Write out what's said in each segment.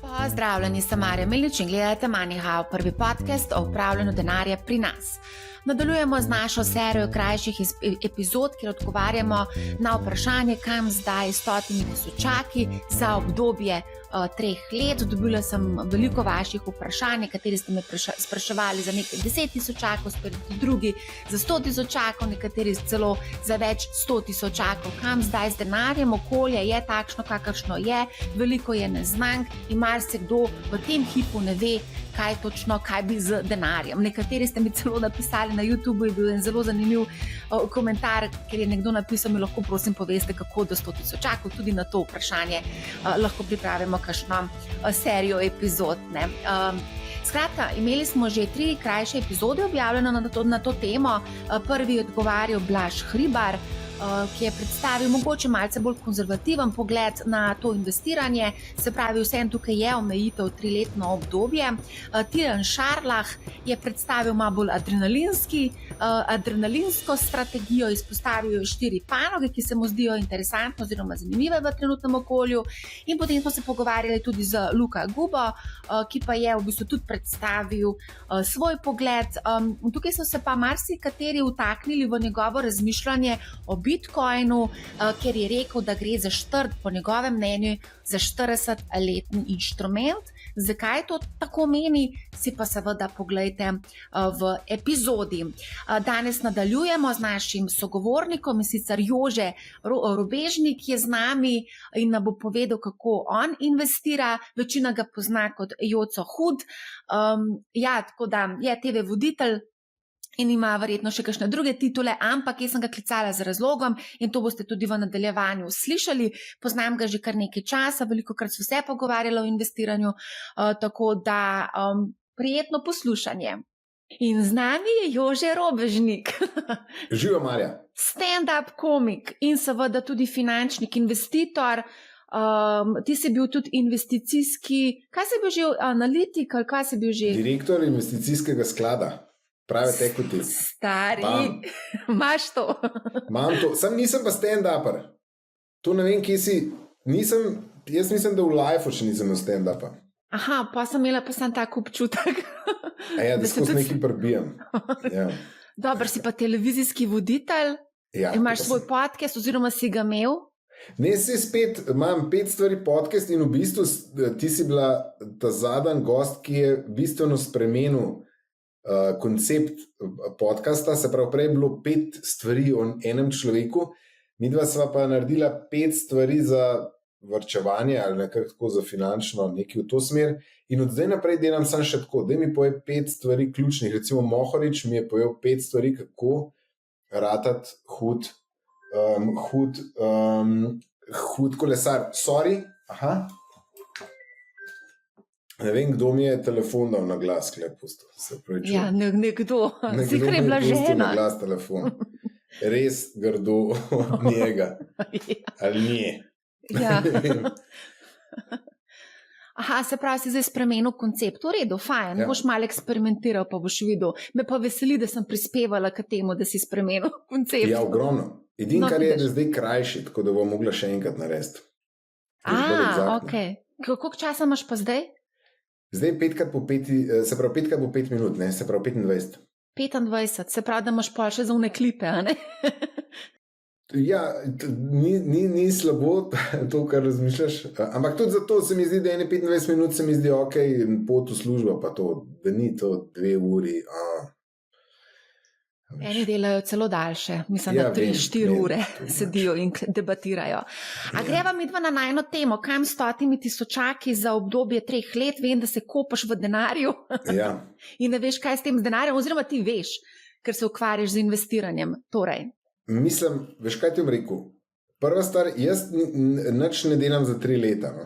Pozdravljeni, sem Marja Milič in gledate MoneyHow, prvi podcast o upravljanju denarja pri nas. Nadaljujemo z našo serijo krajših epizod, kjer odgovarjamo na vprašanje, kam zdaj s 100 tisočaki za obdobje 3 let. Dobila sem veliko vaših vprašanj, kateri ste me spraševali za nekaj 10 tisočakov, spet drugi za 100 tisočakov, nekateri celo za več 100 tisočakov. Kam zdaj z denarjem? Okolje je takšno, kakršno je, veliko je neznank in marsikdo v tem hipu ne ve, kaj bi z denarjem. Nekateri ste mi celo napisali na YouTube, je bil en zelo zanimiv komentar, ker je nekdo napisal, mi lahko prosim poveste, kako do 100 tisočakov, tudi na to vprašanje lahko pripravimo kakšno serijo epizod. Skratka, imeli smo že 3 krajše epizode objavljene na to temo. Prvi je odgovarjal Blaž Hribar, ki je predstavil mogoče malce bolj konzervativen pogled na to investiranje, se pravi, vseeno tukaj je omejitev 3-letno obdobje. Tilen Šarlah je predstavil malo bolj adrenalinsko strategijo, izpostavil 4 panoge, ki se mu zdijo interesantne oziroma zanimive v trenutnem okolju. In potem smo se pogovarjali tudi z Luka Gubo, ki pa je v bistvu tudi predstavil svoj pogled. Tukaj so se pa marsikateri vtaknili v njegovo razmišljanje o Bitcoinu, ker je rekel, da gre po njegovem mnenju za 40-letni inštrument. Zakaj to tako meni, si pa seveda poglejte v epizodi. Danes nadaljujemo z našim sogovornikom, in sicer Jože Robežnik je z nami in nam bo povedal, kako on investira. Večina ga pozna kot Joco Hud. Tako da je TV voditelj in ima verjetno še kakšne druge titule, ampak jaz sem ga klicala z razlogom in to boste tudi v nadaljevanju slišali. Poznam ga že kar nekaj časa, velikokrat so se pogovarjali o investiranju, tako da prijetno poslušanje. In z nami je Jože Robežnik. Živijo, Marja. Stand-up komik in seveda tudi finančnik, investitor. Ti si bil tudi investicijski, kaj si bil že, analitik ali kaj si bil že? Direktor investicijskega sklada. Prave equity. Stari, imaš to? Imam to, sam nisem pa stand-upper. To ne vem, kje si. Jaz mislim, da v lifeu še nisem stand-upper. Aha, pa sem imela pa sam tak občutek. Da skozi nekaj prbijam. Ja. Dobro, si pa televizijski voditelj, imaš svoj podcast oziroma si ga imel? Ne, imam 5 stvari podcast in v bistvu ti si bila ta zadnji gost, ki je bistveno spremenil koncept podcasta, se pravi, prej je bilo 5 stvari o enem človeku, midva sva pa naredila 5 stvari za varčevanje ali nekako za finančno nekaj v to smer in od zdaj naprej delam sam še tako, da mi poje 5 stvari ključnih, recimo Mohorič mi je pojel 5 stvari, kako ratati hud kolesar. Sorry, ne vem, kdo mi je telefon dal na glas, pustil. Ja, nekdo si mi je bila pustil žena. Na glas telefon. Res grdo njega. Ali nje. Ja. Aha, se pravi, si zdaj spremenil koncept. V redu, fajn, boš malo eksperimentiral, pa boš videl. Me pa veseli, da sem prispevala k temu, da si spremenil koncept. Ja, ogromno. Edino, kar je, da je zdaj krajši, tako da bom mogla še enkrat narediti. Ok. Koliko časa imaš pa zdaj? Zdaj 5 po 5, se pravi 5 po 5 minut, ne? Se pravi 25. 25, se pravi, da imaš pa še za une klipe, a ne? Ja, ni slabo to, kar razmišljaš, ampak tudi zato se mi zdi, da 25 minut se mi zdi ok, pot v službo pa to, da ni to 2 uri. Eni delajo celo daljše, mislim, da 3-4 ure sedijo in debatirajo. A greva midva na najno temo, kam s 100 tisočaki za obdobje 3 let, vem, da se kopaš v denarju in ne veš, kaj s tem denarjem, oziroma ti veš, ker se ukvarjaš z investiranjem. Torej. Mislim, veš, kaj ti bom rekel? Prva stvar, jaz nič ne delam za 3 leta. No.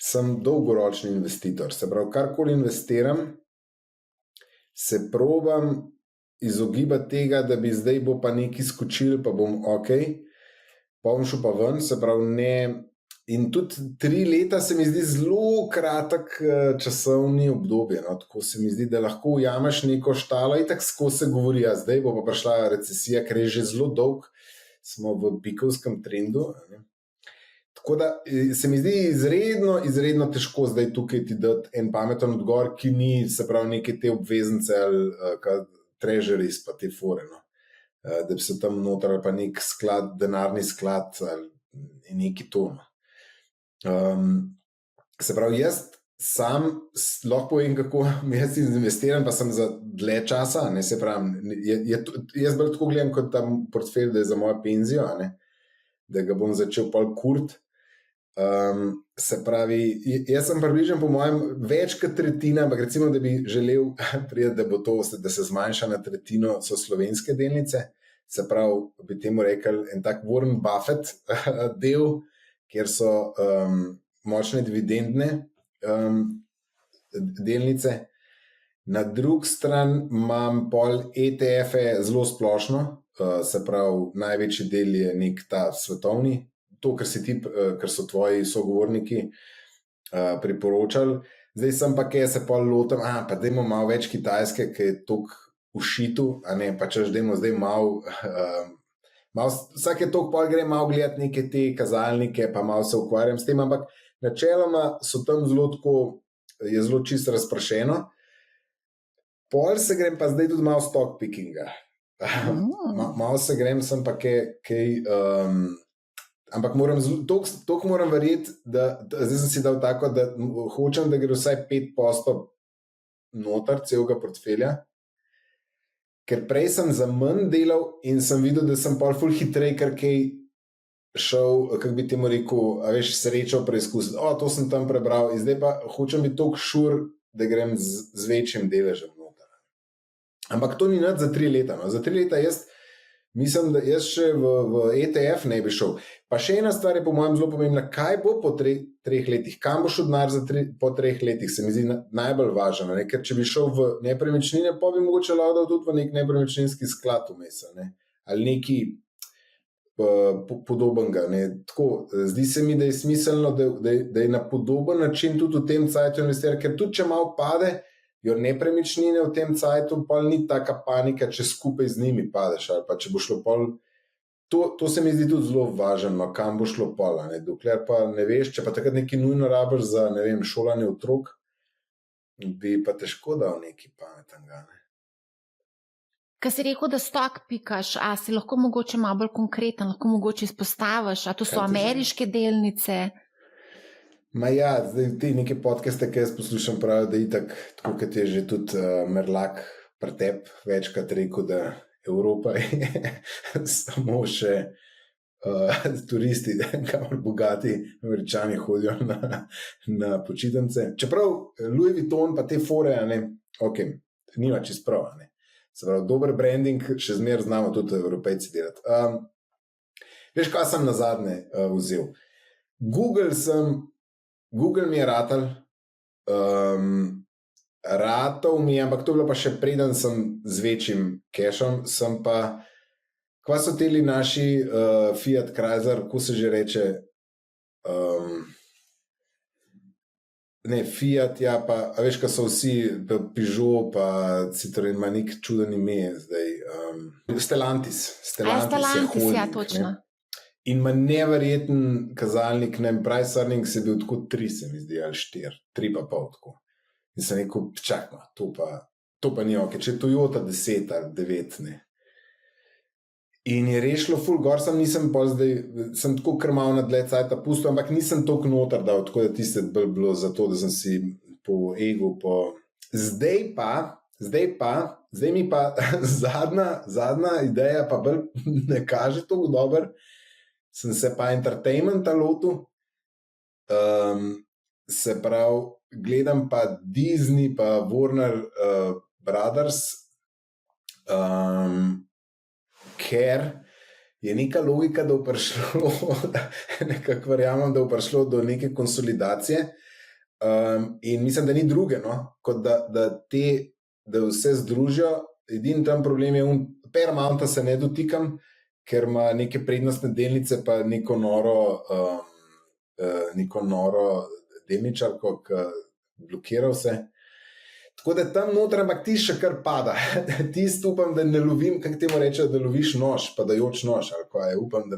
Sem dolgoročni investitor, se pravi, karkoli investiram, se probam izogibati tega, da bi zdaj bo pa nekaj skočil, pa bom ok, pa bom šel pa ven, se pravi ne, in tudi 3 leta se mi zdi zelo kratek časovni obdobje, no? Tako se mi zdi, da lahko ujameš neko štalo, in tako skozi se govori, zdaj bo pa prišla recesija, ker je že zelo dolg, smo v bikovskem trendu, ne? Tako da se mi zdi izredno težko zdaj tukaj ti dati en pameten odgovor, ki ni, se pravi, neke te obveznice ali treasuries pa te fore, no. Da bi se tam noter ali pa nek sklad, denarni sklad ali neki to. Se pravi, jaz sam lahko povem, kako jaz investiram, pa sem za dlje časa, ne, se pravi, jaz bolj tako gledam kot tam portfelj, da je za mojo penzijo, ne, da ga bom začel pol kurt. Se pravi, jaz sem približen po mojem več kot tretjina, ampak recimo, da bi želel priti, da bo to, da se zmanjša na tretjino, so slovenske delnice, se pravi, bi temu rekel en tak Warren Buffett del, kjer so močne dividendne delnice. Na drug stran imam pol ETF-e zelo splošno, se pravi, največji del je nek ta svetovni, to, kar so tvoji sogovorniki priporočali. Zdaj sem pa, kaj se pol lotam, pa dajmo malo več Kitajske, ki je toliko v šitu, a ne, pa češ dajmo zdaj malo, vsake toliko pol gre malo gledati neke te kazalnike, pa malo se ukvarjam s tem, ampak načeloma so tam zelo tako, je zelo čisto razprašeno. Pol se grem pa zdaj tudi malo stock pickinga. Malo se grem, sem pa kaj ampak toliko moram verjeti, da zdaj sem si dal tako, da hočem, da gre vsaj 5% noter celega portfelja, ker prej sem za manj delal in sem videl, da sem pol ful hitrej, ker kaj šel, kako bi temu rekel, srečo preizkusiti. To sem tam prebral in zdaj pa hočem biti toliko šur, da grem z večjim deležem noter. Ampak to ni nič za 3 leta. No. Za 3 leta jaz mislim, da jaz še v ETF ne bi šel. Pa še ena stvar je po mojem zelo pomembna, kaj bo po 3 letih, kam bo šel denar po 3 letih, se mi zdi najbolj važno, ne? Ker če bi šel v nepremičnine, pa bi mogoče lahko tudi v nek nepremičninski sklad vmes, ne? Ali neki podobnega. Ne? Tako, zdi se mi, da je smiselno, da je na podoben način tudi v tem cajtu investirati, ker tudi če malo pade, jo nepremičnine v tem cajtu, pa ni taka panika, če skupaj z njimi padeš, ali pa če bo šlo pol. To se mi zdi tudi zelo važno, kam bo šlo pol, ne? Dokler pa ne veš, če pa takrat neki nujno rabiš za, ne vem, šolanje otrok, bi pa težko dal neki pametnega. Ne? Kaj si rekel, da stock pikaš, a si lahko mogoče malo bolj konkreten, lahko mogoče izpostaviš, a to so ameriške delnice? Ma ja, zdaj te neke podcaste, ki jaz poslušam, pravijo, da itak, tako kot je že tudi Merlak pretep večkrat rekel, da Evropa je samo še turisti, kamor bogati Američani hodijo na počitnice. Čeprav Louis Vuitton pa te fore, ne, ok, nima čisto prav, ne. Se pravi, dober branding še zmer znamo tudi Evropejci delati. Veš, kaj sem nazadnje vzel? Google mi je ratal mi je, ampak to je bilo pa še preden sem z večjim cashom, sem pa, kva so teli naši Fiat Chrysler, ko se že reče, ne, Fiat, ja, pa, a veš, kaj so vsi, Peugeot, pa Citroen, ima nek čuden ime zdaj, Stellantis je holding, ja, točno. Ne? In ima neverjeten kazalnik, ne, price earnings je bil tako 3, se mi zdi, ali 4, 3,5 tako. In sem rekel, čakaj, to pa ni ok, če je Toyota 10 ali 9, ne. In je rešilo ful gor, nisem pa zdaj, sem tako krmal na dlje cajta pustil, ampak nisem toliko noter dal, tako da tiste bolj bilo zato, da sem si po egu, Zdaj mi pa zadnja ideja pa bolj ne kaže toliko dober, sem se pa entertainmenta lotil, se pravi, gledam pa Disney pa Warner Brothers, ker je neka logika, da bo prišlo, nekako verjamem, da bo prišlo do neke konsolidacije, in mislim, da ni druge, no, kot da vse združijo. Edini tam problem je, Paramounta se ne dotikam, ker ima neke prednostne delnice, pa neko noro delničarko, ki blokira vse. Tako da tam noter, ampak ti še kar pada. Ti upam, da ne lovim, kako temu reče, da loviš nož, pa da joč nož, ali kaj, upam, da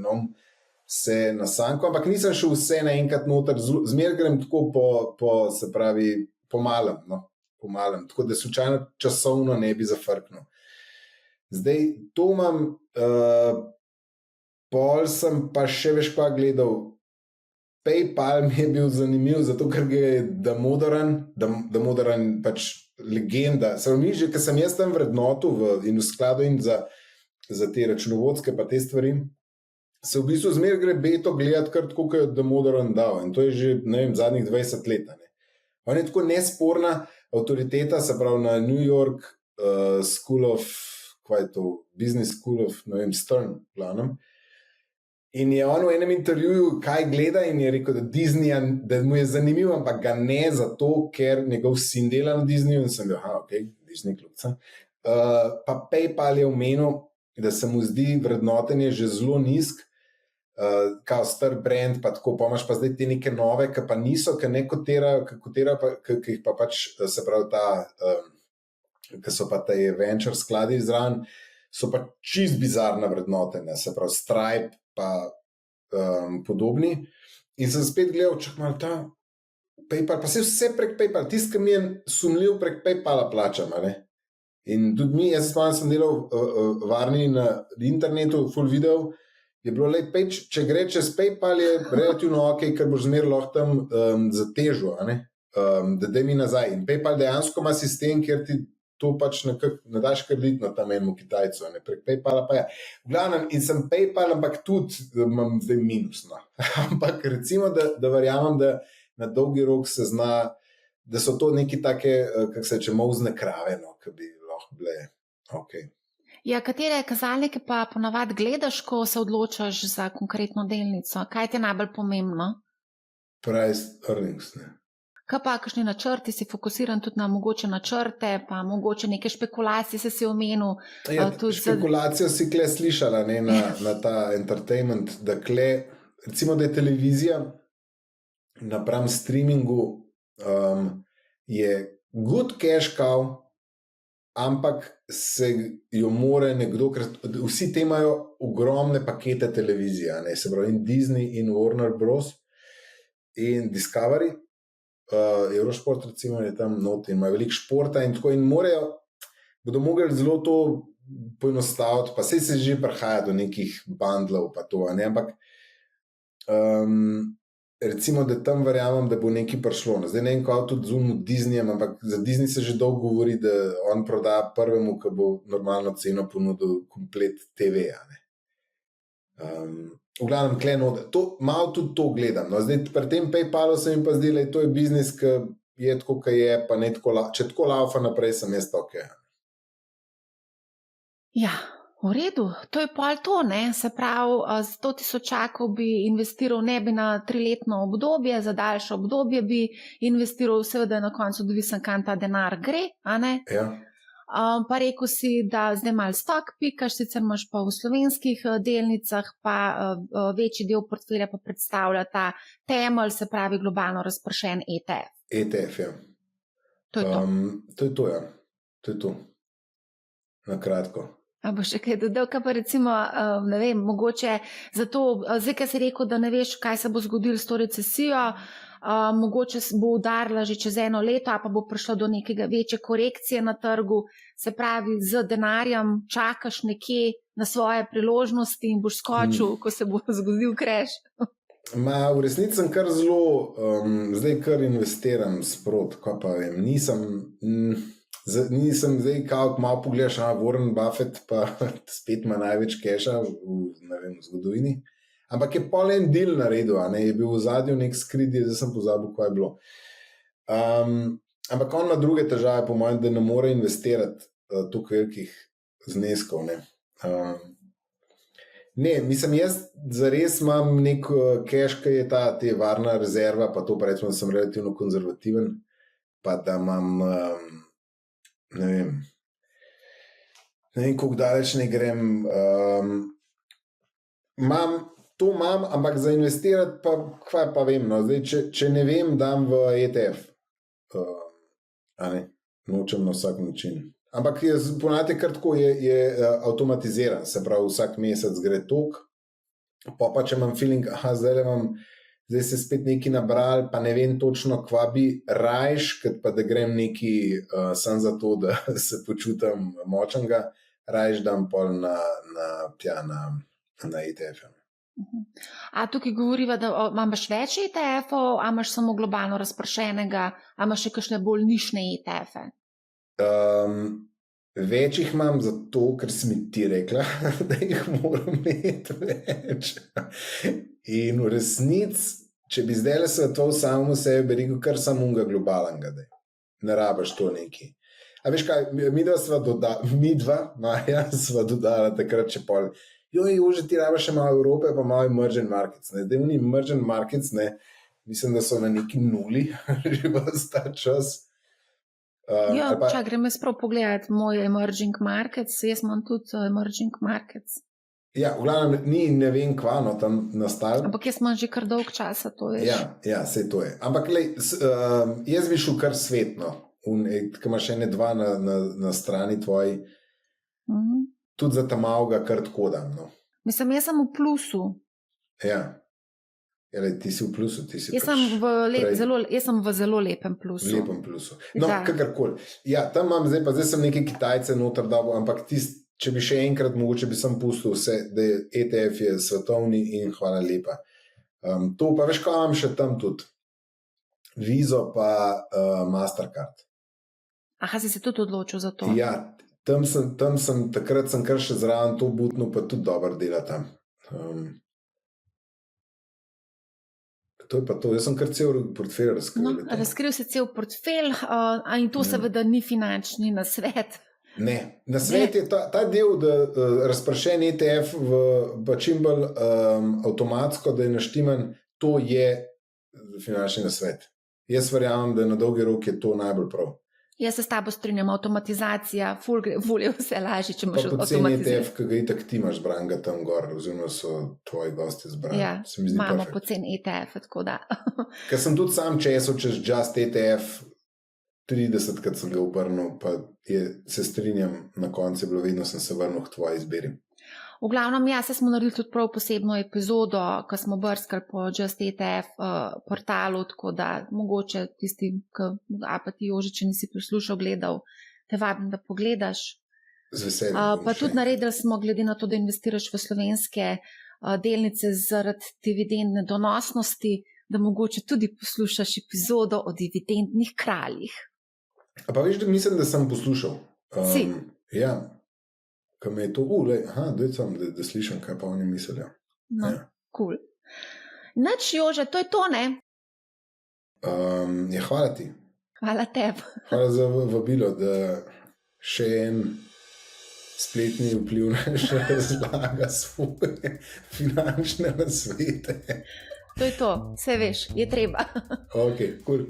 se nasanko, ampak nisem šel vse naenkrat noter, zmeraj grem tako se pravi, po malem, no, po malem, tako da slučajno časovno ne bi zafrknil. Zdaj, to imam, pol sem pa še veš pa gledal, PayPal mi je bil zanimiv, zato ker ga je Damodaran pač legenda. Se mi že, ker sem jaz tam vrednotu in v skladu in za te računovodske pa te stvari, se v bistvu zmeraj gre beto gledati, kar tako, kot je Damodaran dal. In to je že, ne vem, zadnjih 20 let. Ne. On je tako nesporna avtoriteta, se pravi na New York School of, kaj je to, Business School of, ne vem, Stern, planem. In je on v enem intervjuju kaj gleda in je rekel, da Disneya, da mu je zanimiv, ampak ga ne zato, ker njegov sin dela na Disneyu in sem bil, ok, Disney klubca. Pa PayPal je omenil, da se mu zdi vrednotenje že zelo nizk, kao star brand, pa tako, pa imaš pa zdaj te neke nove, ki pa niso, ki ne kotirajo, ki jih pa pač, se pravi ki so pa te venture skladi izran, so pa čist bizarna vrednotenja, se pravi Stripe, pa podobni. In sem spet gledal, čak malo ta PayPal, pa se vse prek PayPal, tist, ki mi je sumljiv prek PayPala plačam, ne? In tudi mi, jaz sem delal varni na internetu, full video, je bilo če gre čez PayPal, je relativno ok, ker boš zmer lahko tam zatežil, da daj mi nazaj. In PayPal dejansko ima sistem, kjer ti to pač ne daš kredit na tam enemu Kitajcu, ne, prek PayPala pa je. V glavnem, in sem PayPal, ampak tudi imam zdaj minus, no. Ampak recimo, da verjamem, da na dolgi rok se zna, da so to neki take, kako se reče, molzne krave, no, ki bi lahko bile, ok. Ja, katere kazalnike pa ponavadi gledaš, ko se odločaš za konkretno delnico? Kaj ti je najbolj pomembno? Price earnings, ne. Kaj pa, kakšni načrti, si fokusiran tudi na mogoče načrte, pa mogoče neke špekulacije si omenil? Ja, špekulacijo si kle slišala, ne, na ta entertainment, da kle, recimo, da je televizija napram streamingu je good cash cow, ampak se jo more nekdo, ker vsi te imajo ogromne pakete televizije, ne, se pravi in Disney in Warner Bros. In Discovery, Eurosport recimo je tam not in ima veliko športa in tako in bodo mogli zelo to poenostaviti, pa se že prihaja do nekih bundlov pa to, ne, ampak recimo, da tam verjamem, da bo nekaj prišlo. Zdaj ne vem, kako tudi z Disneyjem, ampak za Disney se že dolgo govori, da on proda prvemu, ki bo normalno ceno ponudil komplet TV-ja, ne. V glavnem, malo tudi to gledam. No, zdaj, pri tem PayPalu se mi pa zdi, da to je biznis, ki je tako, ki je, pa ne tako, če tako laufa naprej, sem jaz ok. Ja, v redu. To je pol to, ne? Se pravi, 100.000 bi investiral ne bi na 3-letno obdobje, za daljše obdobje bi investiral, seveda na koncu odvisen, kam ta denar gre, a ne? Ja. Pa rekel si, da zdaj malo stok pikaš, sicer imaš pa v slovenskih delnicah, pa večji del portfelja pa predstavlja ta temelj, se pravi globalno razpršen ETF. ETF, ja. To je to. To je to, ja. To je to. Na kratko. A bo še kaj dodal, kaj pa recimo, ne vem, mogoče zato, zdaj, kaj si rekel, da ne veš, kaj se bo zgodilo s to recesijo, mogoče bo udarila že čez 1 leto, pa bo prišlo do nekega večje korekcije na trgu, se pravi, z denarjem čakaš nekje na svoje priložnosti in boš skočil, ko se bo zgodil crash. V resnici sem kar zelo, zdaj kar investiram sprot, ko pa vem, nisem zdaj, kako malo pogledaš, Warren Buffett pa spet ima največ keša v zgodovini. Ampak je pol en deal naredil, je bil v zadnju nek skridi, zdaj sem pozabil, kaj je bilo. Ampak on ima druge težave, po mojem, da ne more investirati toliko velikih zneskov. Ne, mislim, jaz zares imam nek cash, ki je te varna rezerva, pa to pa recimo, da sem relativno konzervativen, pa da imam, ne vem, koliko daleč ne grem. To imam, ampak za investirati pa, kaj pa vem, no, zdaj, če ne vem, dam v ETF. Nočem na vsak način. Ampak ponavadi kar tako je avtomatiziran, se pravi, vsak mesec gre tok pa če imam feeling, zdaj se spet nekaj nabral, pa ne vem točno, kva bi rajš, kot pa da grem neki sam za to, da se počutim močnega, rajš dam pol na ETF-e. A tukaj govoriva, da imaš več ETF-ov, a imaš samo globalno razpršenega, a imaš še kakšne bolj nišne ETF-e? Več jih imam zato, ker si mi ti rekla, da jih moram imeti več. In v resnici, če bi zdaj le svetoval samemu sebi, bi rekel kar samo unga globalnega, da ne rabaš to neki. A veš kaj, midva, Maja, sva dodala takrat še pol. Jože, ti rabaš še malo Evrope, pa malo emerging markets. Zdaj oni emerging markets, mislim, da so na neki nuli, že vas ta čas. Grem jaz prav pogledati moj emerging markets, jaz imam tudi emerging markets. Ja, v glavnem, ne vem kvano tam nastalo. Ampak jaz imam že kar dolg časa, to veš. Ja, sej to je. Ampak jaz bi šel kar svetno, ko imaš ene dva na strani tvoji, tudi za tam avga kar tako dam. No. Mislim, jaz sem v plusu. Ja. Ti si v plusu, ti si jaz sem v zelo lepem plusu. Lepem plusu. No, kakorkoli. Ja, tam imam zdaj sem nekaj Kitajce noter dal, ampak če bi še enkrat mogoče bi sem pustil vse, da ETF je svetovni in hvala lepa. To pa veš, kaj imam še tam tudi? Vizo pa Mastercard. Aha, si se tudi odločil za to? Ja, takrat sem kar še zraven to butno, pa tudi dobro dela tam. To je pa to, jaz sem kar cel portfelj razkril. No, razkril si cel portfelj in to seveda ni finančni nasvet. Ne, nasvet je ta del, da razpršen ETF v čim bolj avtomatsko, da je naštiman, to je finančni nasvet. Jaz verjamem, da na dolgi rok je to najbolj prav. Jaz se s tabo strinjam, avtomatizacija, ful je vse lažje, če imaš avtomatizacijo. Pa poceni ETF, ki ga itak ti imaš branga tam gor, oziroma so tvoji gosti zbrani. Ja, imamo poceni ETF, tako da. Ker sem tudi sam česel čez Just ETF 30, kad sem ga obrnil, pa se strinjam, na koncu je bilo vedno, sem se vrnil k tvoji izbiri. V glavnem, se smo naredili tudi prav posebno epizodo, ko smo brskali po Just ETF portalu, tako da mogoče tisti, pa ti Jože, če nisi poslušal, gledal, te vabim, da pogledaš. Z veseljem. Pa tudi naredili smo, glede na to, da investiraš v slovenske delnice zaradi dividendne donosnosti, da mogoče tudi poslušaš epizodo o dividendnih kraljih. A pa veš, da mislim, da sem poslušal. Si? Ja. Kaj me je to, da slišam, kaj pa oni mislijo. No, cool. Nač, Jože, to je to, ne? Hvala ti. Hvala tebi. Hvala za vabilo, da še en spletni vplivnež razlaga svoje finančne nasvete. To je to, vse veš, je treba. Ok, cool.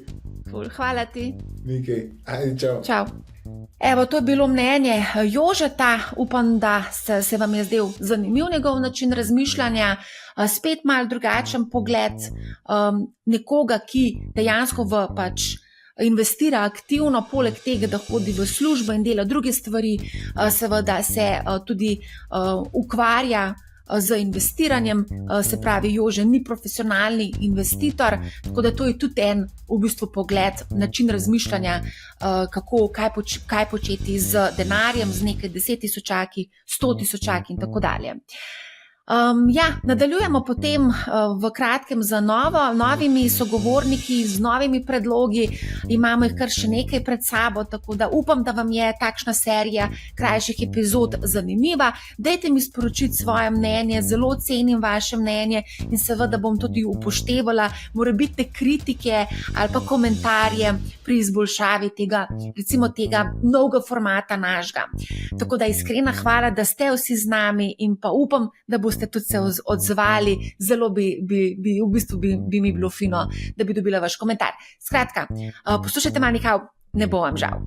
Hvala ti. Nikaj, ajde, čau. Čau. Evo, to je bilo mnenje Jožeta, upam, da se vam je zdel zanimiv njegov način razmišljanja, spet malo drugačen pogled nekoga, ki dejansko investira aktivno, poleg tega, da hodi v službo in dela druge stvari, seveda se tudi ukvarja z investiranjem, se pravi, Jože ni profesionalni investitor, tako da to je tudi en v bistvu pogled, način razmišljanja, kaj početi z denarjem, z nekaj 10.000, 100.000 in tako dalje. Nadaljujemo potem v kratkem z novimi sogovorniki, z novimi predlogi, imamo jih kar še nekaj pred sabo, tako da upam, da vam je takšna serija krajših epizod zanimiva. Dajte mi sporočiti svoje mnenje, zelo cenim vaše mnenje in seveda bom tudi upoštevala morebitne kritike ali pa komentarje pri izboljšavi tega novega formata našega. Tako da iskrena hvala, da ste vsi z nami in pa upam, da boste tudi se odzvali, zelo bi mi bilo fino, da bi dobila vaš komentar. Skratka, poslušajte Manihau, ne bo vam žal.